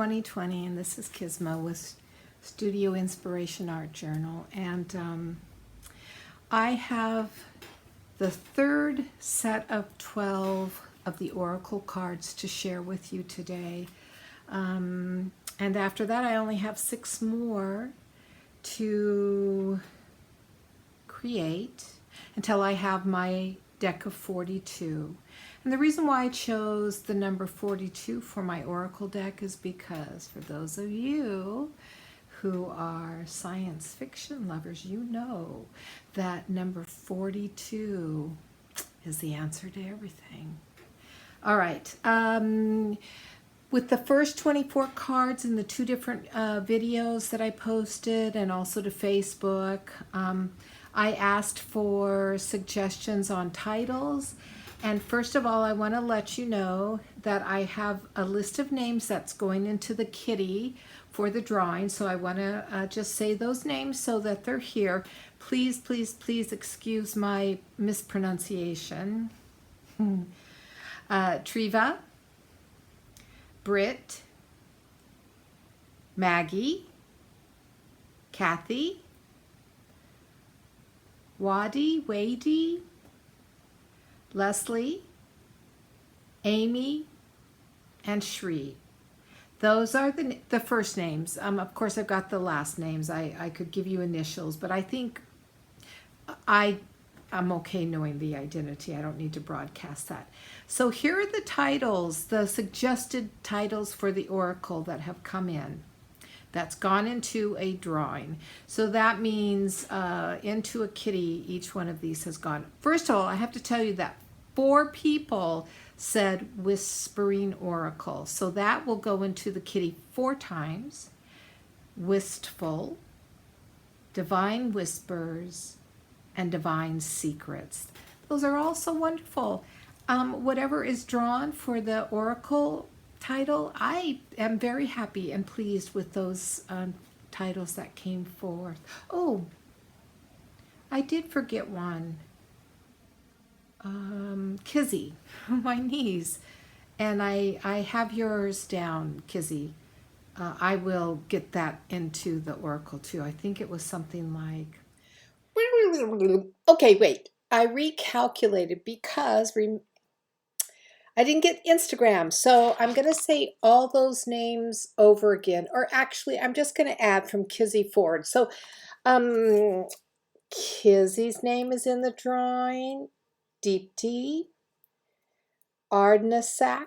2020, and this is Kisma with Studio Inspiration Art Journal. And I have the third set of 12 of the Oracle cards to share with you today. And after that, I only have 6 more to create until I have my deck of 42. And the reason why I chose the number 42 for my Oracle deck is because for those of you who are science fiction lovers, you know that number 42 is the answer to everything. All right. With the first 24 cards in the 2 different videos that I posted and also to Facebook, I asked for suggestions on titles. And first of all, I want to let you know that I have a list of names that's going into the kitty for the drawing. So I want to just say those names so that they're here. Please, please, please excuse my mispronunciation. Triva, Britt, Maggie, Kathy, Wadey, Leslie, Amy, and Shree. Those are the first names. Of course, I've got the last names. I could give you initials, but I think I'm okay knowing the identity. I don't need to broadcast that. So here are the titles, the suggested titles for the Oracle that have come in. That's gone into a drawing. So that means into a kitty, each one of these has gone. First of all, I have to tell you that 4 people said Whispering Oracle. So that will go into the kitty 4 times. Wistful, Divine Whispers, and Divine Secrets. Those are all so wonderful. Whatever is drawn for the Oracle title, I am very happy and pleased with those titles that came forth. Oh, I did forget one. Kizzy, my niece. And I have yours down, Kizzy. I will get that into the Oracle too. I think it was something like... Okay, wait. I recalculated because I didn't get Instagram, so I'm going to say all those names over again. Or actually, I'm just going to add from Kizzy Ford. So, Kizzy's name is in the drawing. Deepti, Ardnasak,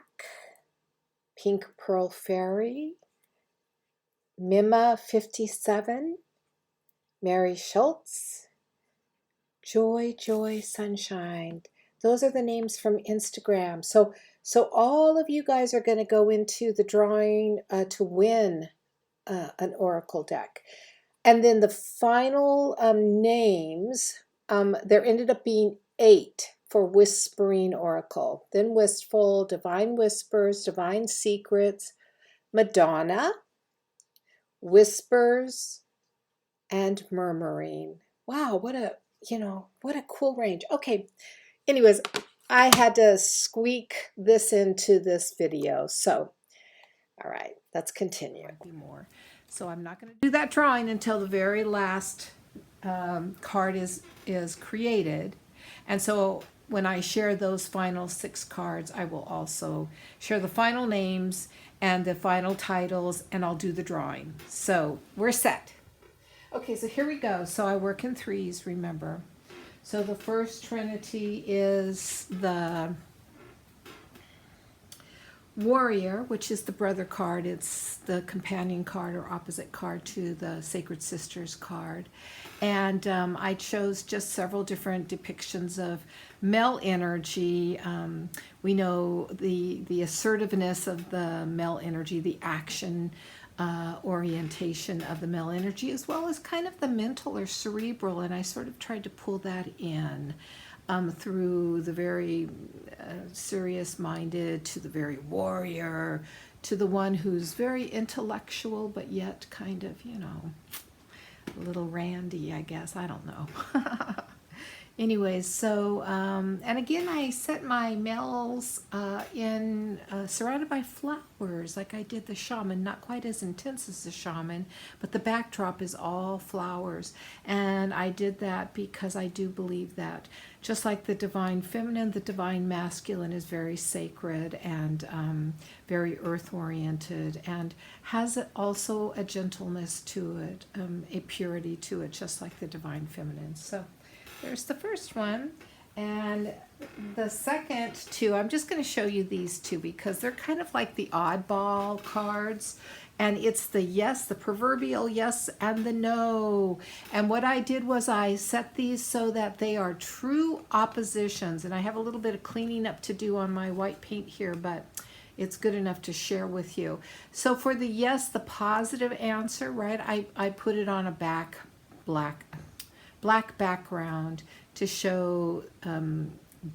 Pink Pearl Fairy, Mima 57, Mary Schultz, Joy Sunshine. Those are the names from Instagram. So all of you guys are going to go into the drawing to win an Oracle deck. And then the final names, there ended up being 8 for Whispering Oracle. Then Wistful, Divine Whispers, Divine Secrets, Madonna, Whispers, and Murmuring. Wow, what a cool range. Okay. Anyways, I had to squeak this into this video. So, all right, let's continue. More. So I'm not going to do that drawing until the very last card is created. And so when I share those final 6 cards, I will also share the final names and the final titles, and I'll do the drawing. So we're set. Okay, so here we go. So I work in 3s, remember. So the first trinity is the Warrior, which is the brother card. It's the companion card or opposite card to the Sacred Sisters card. And I chose just several different depictions of male energy. We know the assertiveness of the male energy, the action orientation of the male energy, as well as kind of the mental or cerebral. And I sort of tried to pull that in through the very serious-minded to the very warrior to the one who's very intellectual but yet kind of, a little randy, I guess. I don't know. Anyways, so, and again, I set my mails in surrounded by flowers, like I did the shaman, not quite as intense as the shaman, but the backdrop is all flowers. And I did that because I do believe that just like the divine feminine, the divine masculine is very sacred and very earth oriented and has also a gentleness to it, a purity to it, just like the divine feminine. So there's the first one. And the second two, I'm just going to show you these two because they're kind of like the oddball cards. And it's the yes, the proverbial yes and the no. And what I did was I set these so that they are true oppositions. And I have a little bit of cleaning up to do on my white paint here, but it's good enough to share with you. So for the yes, the positive answer, right, I put it on a black background to show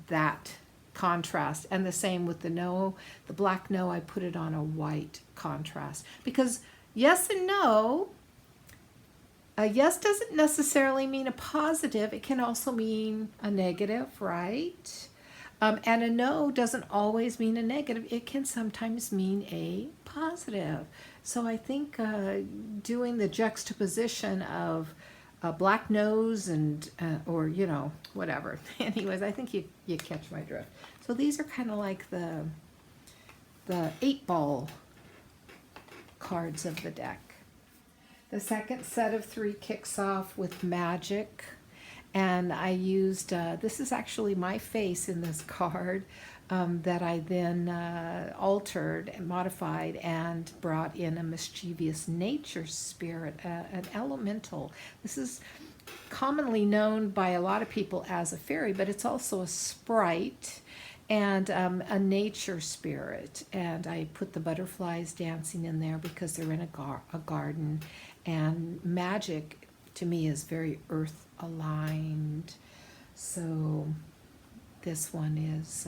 that contrast. And the same with the no, the black no, I put it on a white contrast. Because yes and no, a yes doesn't necessarily mean a positive. It can also mean a negative, right? And a no doesn't always mean a negative. It can sometimes mean a positive. So I think doing the juxtaposition of a black nose and or whatever. Anyways, I think you catch my drift. So these are kind of like the 8-ball cards of the deck. The second set of 3 kicks off with magic, and I used this is actually my face in this card that I then altered and modified and brought in a mischievous nature spirit, an elemental. This is commonly known by a lot of people as a fairy, but it's also a sprite and a nature spirit. And I put the butterflies dancing in there because they're in a garden. And magic, to me, is very earth aligned. So this one is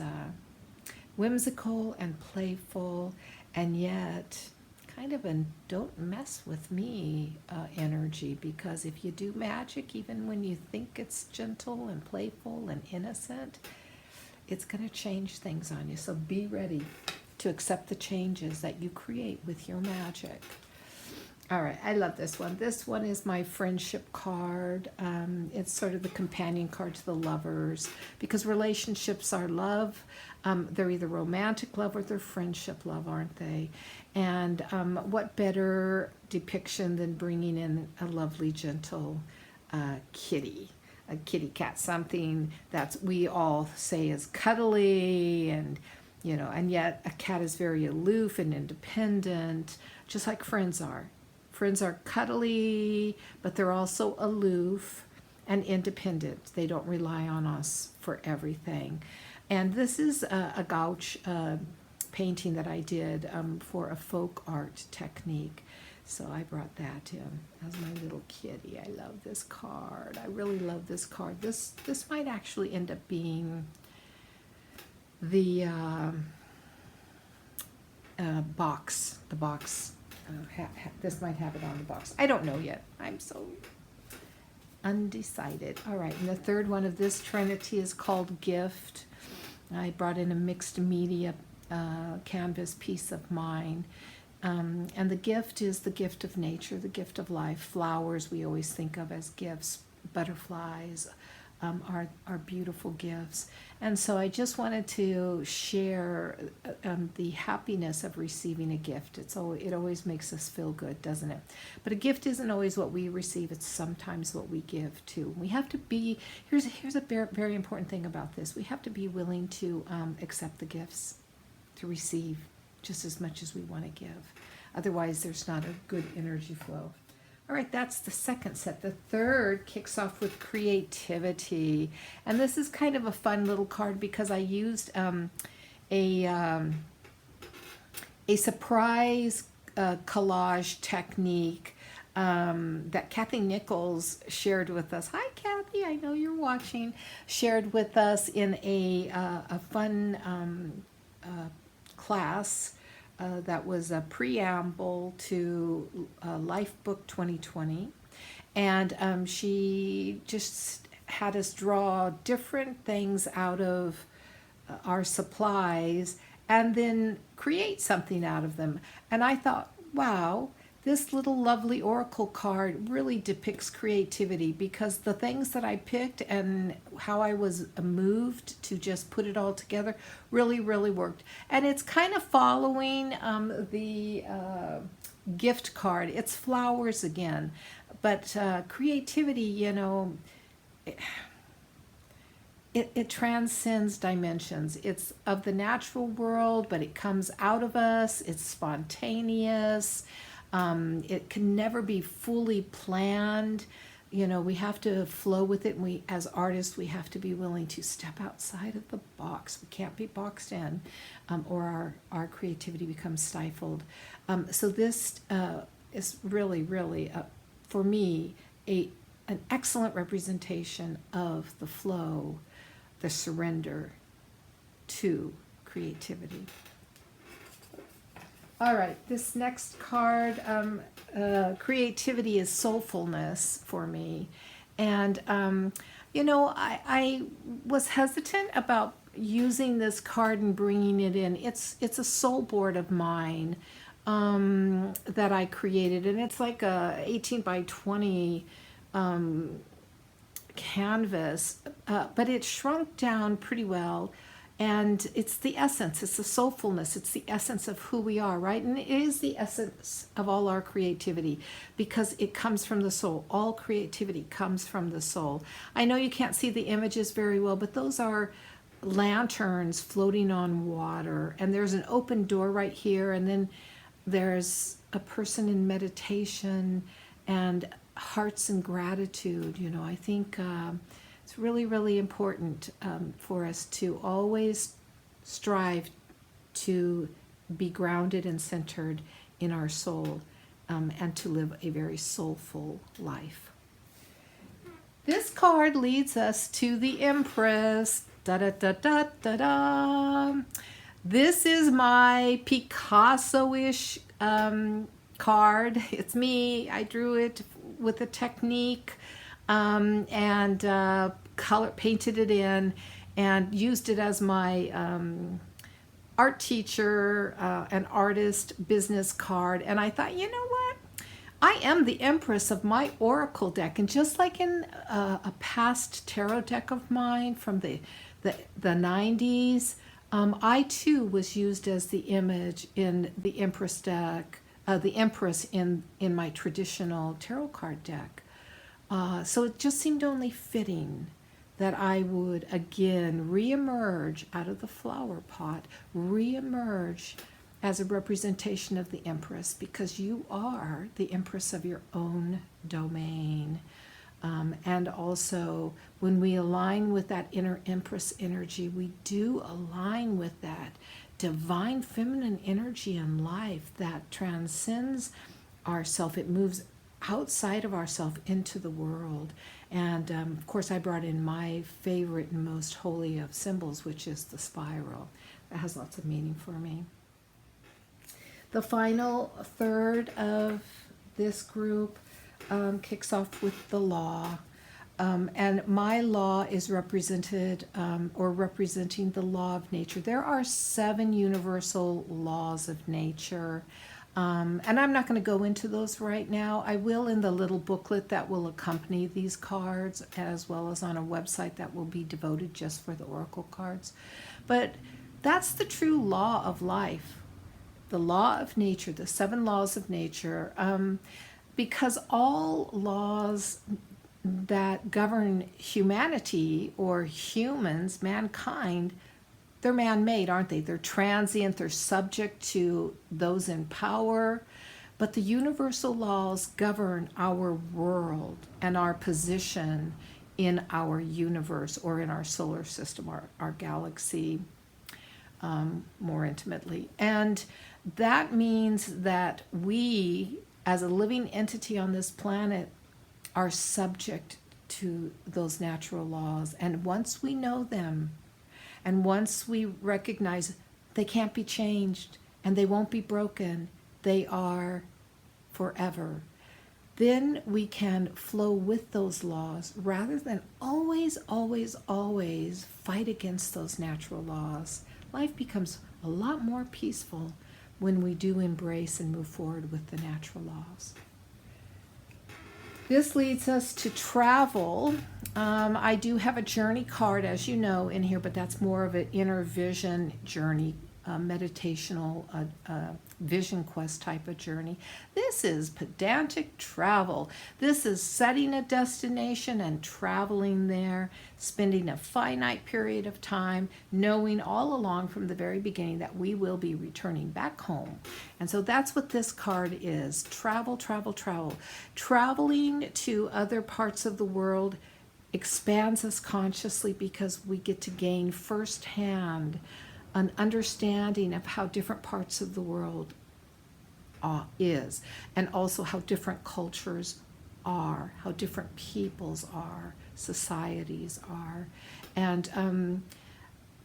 whimsical and playful, and yet kind of a don't mess with me energy, because if you do magic, even when you think it's gentle and playful and innocent, it's going to change things on you. So be ready to accept the changes that you create with your magic. All right, I love this one. This one is my friendship card. It's sort of the companion card to the lovers, because relationships are love. They're either romantic love or they're friendship love, aren't they? And what better depiction than bringing in a lovely, gentle kitty, a kitty cat, something that we all say is cuddly and and yet a cat is very aloof and independent, just like friends are. Friends are cuddly, but they're also aloof and independent. They don't rely on us for everything. And this is a gouache painting that I did for a folk art technique. So I brought that in as my little kitty. I love this card. I really love this card. This might actually end up being the box. The box. This might have it on the box. I don't know yet. I'm so undecided. All right, and the third one of this trinity is called Gift. I brought in a mixed media canvas piece of mine. And the gift is the gift of nature, the gift of life. Flowers we always think of as gifts. Butterflies are beautiful gifts. And so I just wanted to share the happiness of receiving a gift. It always makes us feel good, doesn't it? But a gift isn't always what we receive. It's sometimes what we give too. We have to be, here's a very important thing about this. We have to be willing to accept the gifts, to receive just as much as we want to give. Otherwise, there's not a good energy flow. All right, that's the second set. The third kicks off with creativity. And this is kind of a fun little card because I used a surprise collage technique that Kathy Nichols shared with us. Hi, Kathy, I know you're watching. Shared with us in a fun class that was a preamble to Lifebook 2020. And she just had us draw different things out of our supplies and then create something out of them. And I thought, wow, this little lovely oracle card really depicts creativity, because the things that I picked and how I was moved to just put it all together really, really worked. And it's kind of following the gift card. It's flowers again, but creativity, you know, it transcends dimensions. It's of the natural world, but it comes out of us. It's spontaneous. It can never be fully planned. You know, we have to flow with it. And we, as artists, we have to be willing to step outside of the box. We can't be boxed in, or our creativity becomes stifled. So this is really, really, for me, an excellent representation of the flow, the surrender to creativity. All right, this next card, creativity is soulfulness for me. And, you know, I was hesitant about using this card and bringing it in. It's a soul board of mine that I created, and it's like a 18 by 20 canvas, but it shrunk down pretty well. And it's the essence, it's the soulfulness, it's the essence of who we are, right? And it is the essence of all our creativity, because it comes from the soul. All creativity comes from the soul. I know you can't see the images very well, but those are lanterns floating on water. And there's an open door right here, and then there's a person in meditation and hearts and gratitude. You know, I think it's really, really important for us to always strive to be grounded and centered in our soul, and to live a very soulful life. This card leads us to the Empress. Da da da da da da. This is my Picasso-ish card. It's me. I drew it with a technique. And painted it in and used it as my art teacher, an artist business card. And I thought, you know what? I am the empress of my oracle deck. And just like in a past tarot deck of mine from the 90s, I too was used as the image in the empress deck, the empress in my traditional tarot card deck. So it just seemed only fitting that I would again reemerge out of the flower pot, reemerge as a representation of the Empress, because you are the Empress of your own domain. And also, when we align with that inner Empress energy, we do align with that divine feminine energy in life that transcends ourself. It moves outside of ourselves into the world. And of course, I brought in my favorite and most holy of symbols, which is the spiral. That has lots of meaning for me. The final third of this group kicks off with the law. And my law is represented, or representing the law of nature. There are 7 universal laws of nature. And I'm not going to go into those right now. I will in the little booklet that will accompany these cards, as well as on a website that will be devoted just for the oracle cards. But that's the true law of life, the law of nature, the 7 laws of nature, because all laws that govern humanity or humans, mankind, they're man-made, aren't they? They're transient, they're subject to those in power, but the universal laws govern our world and our position in our universe, or in our solar system, our galaxy, more intimately. And that means that we, as a living entity on this planet, are subject to those natural laws. And once we know them, and once we recognize they can't be changed and they won't be broken, they are forever, then we can flow with those laws rather than always fight against those natural laws. Life becomes a lot more peaceful when we do embrace and move forward with the natural laws. This leads us to travel. I do have a journey card, as you know, in here, but that's more of an inner vision journey, meditational vision quest type of journey. This is pedantic travel. This is setting a destination and traveling there, spending a finite period of time, knowing all along from the very beginning that we will be returning back home. And so that's what this card is. Travel, travel, travel. Traveling to other parts of the world expands us consciously because we get to gain firsthand an understanding of how different parts of the world is, and also how different cultures are, how different peoples are, societies are. And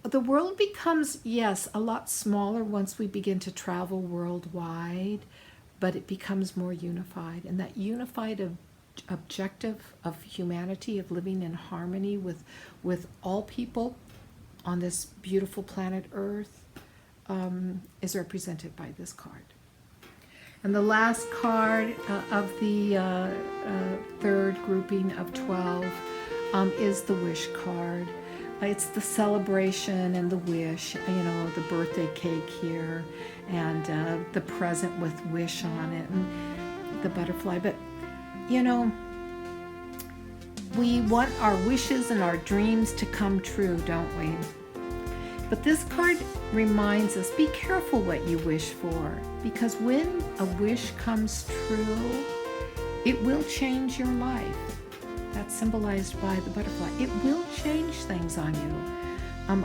the world becomes, yes, a lot smaller once we begin to travel worldwide, but it becomes more unified. And that unified objective of humanity, of living in harmony with all people on this beautiful planet Earth, is represented by this card. And the last card of the third grouping of 12 is the wish card. It's the celebration and the wish, the birthday cake here, and the present with wish on it, and the butterfly. But, we want our wishes and our dreams to come true, don't we? But this card reminds us, be careful what you wish for, because when a wish comes true, it will change your life. That's symbolized by the butterfly. It will change things on you.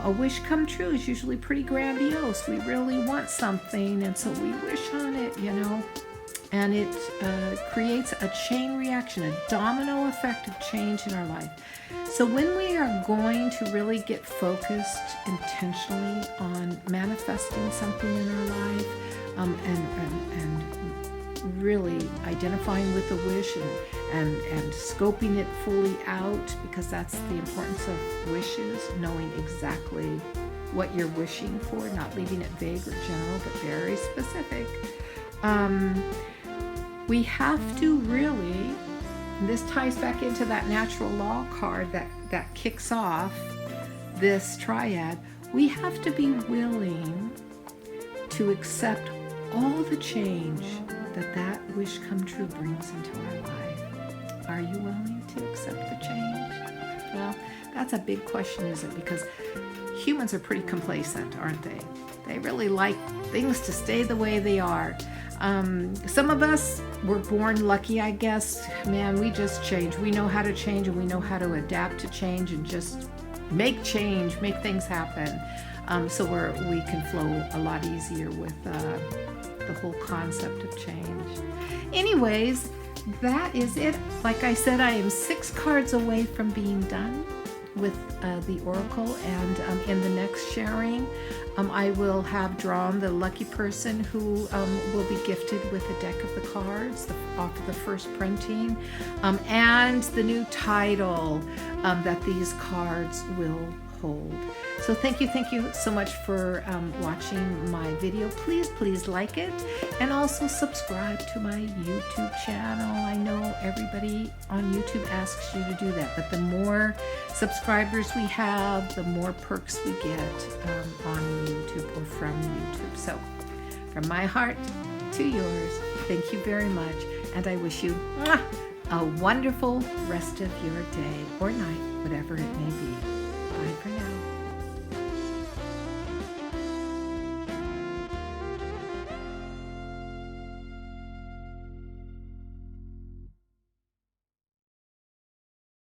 A wish come true is usually pretty grandiose. We really want something, and so we wish on it, and it creates a chain reaction, a domino effect of change in our life. So when we are going to really get focused intentionally on manifesting something in our life, and really identifying with the wish and scoping it fully out, because that's the importance of wishes, knowing exactly what you're wishing for, not leaving it vague or general, but very specific. We have to really, and this ties back into that natural law card that kicks off this triad, we have to be willing to accept all the change that wish come true brings into our life. Are you willing to accept the change? Well, that's a big question, isn't it? Because humans are pretty complacent, aren't they? They really like things to stay the way they are. Some of us were born lucky, I guess. Man, we just change. We know how to change, and we know how to adapt to change and just make change, make things happen. So we can flow a lot easier with the whole concept of change. Anyways, that is it. Like I said, I am 6 cards away from being done with the oracle, and in the next sharing I will have drawn the lucky person who will be gifted with a deck of the cards off of the first printing, and the new title that these cards will hold. So thank you so much for watching my video. Please like it, and also subscribe to my YouTube channel. I know everybody on YouTube asks you to do that, but the more subscribers we have, the more perks we get on YouTube or from YouTube. So from my heart to yours, thank you very much, and I wish you a wonderful rest of your day or night, whatever it may be. Bye for now.